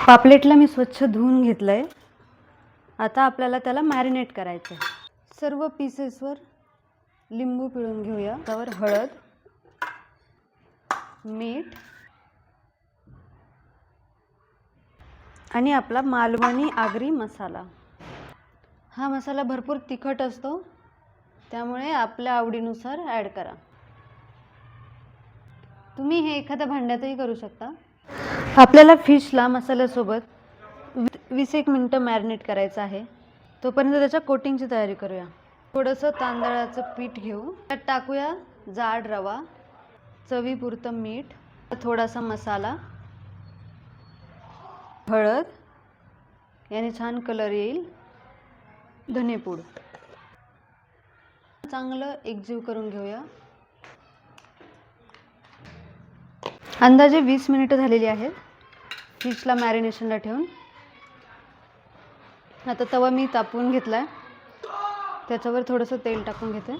पापलेटला मी स्वच्छ धुवून घेतलं आहे. आता आपल्याला त्याला मॅरिनेट करायचं आहे. सर्व पीसेसवर लिंबू पिळून घेऊया. त्यावर हळद, मीठ आणि आपला मालवणी आगरी मसाला. हा मसाला भरपूर तिखट असतो, त्यामुळे आपल्या आवडीनुसार ॲड करा. तुम्ही हे एखाद्या भांड्यातही करू शकता. आपल्याला फिशला मसाल्यासोबत 20 मिनिटं मॅरिनेट करायचं आहे. तोपर्यंत त्याच्या कोटिंगची तयारी करूया. थोडंसं तांदळाचं पीठ घेऊ. त्यात टाकूया जाड रवा, चवीपुरतं मीठ, थोडासा मसाला, हळद, याने छान कलर येईल, धनेपूड. चांगलं एकजीव करून घेऊया. अंदाजे 20 मिनिटं झालेली आहेत फिशला मॅरिनेशनला ठेवून. आता तवा मी तापवून घेतला आहे. त्याच्यावर थोडंसं तेल टाकून घेते.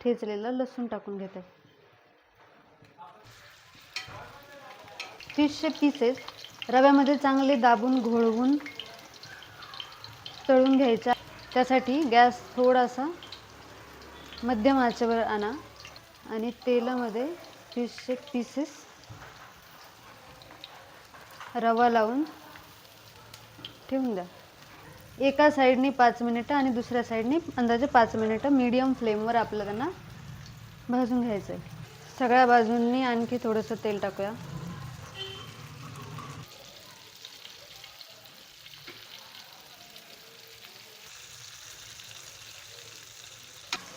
ठेचलेलं लसूण टाकून घेते. फिशचे पीसेस रव्यामध्ये चांगले दाबून घोळवून तळून घ्यायचा. त्यासाठी गॅस थोडासा मध्यम आचेवर आणा आणि तेलामध्ये फिशचे पीसेस रवा लावून ठेवून द्या. एका साईडनी 5 मिनिटं आणि दुसऱ्या साईडनी अंदाजे 5 मिनिटं मीडियम फ्लेमवर आपल्याला त्यांना भाजून घ्यायचं आहे. सगळ्या बाजूंनी आणखी थोडंसं तेल टाकूया.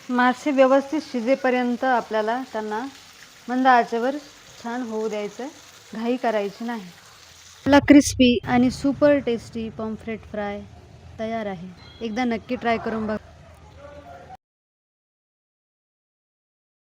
मासे व्यवस्थित शिजेपर्यंत आपल्याला त्यांना मंद आचेवर छान होऊ द्यायचं आहे. घाई करायची नाही. आपला क्रिस्पी आणि सुपर टेस्टी पॉम्फ्रेट फ्राय तयार आहे. एकदा नक्की ट्राय करून बघा.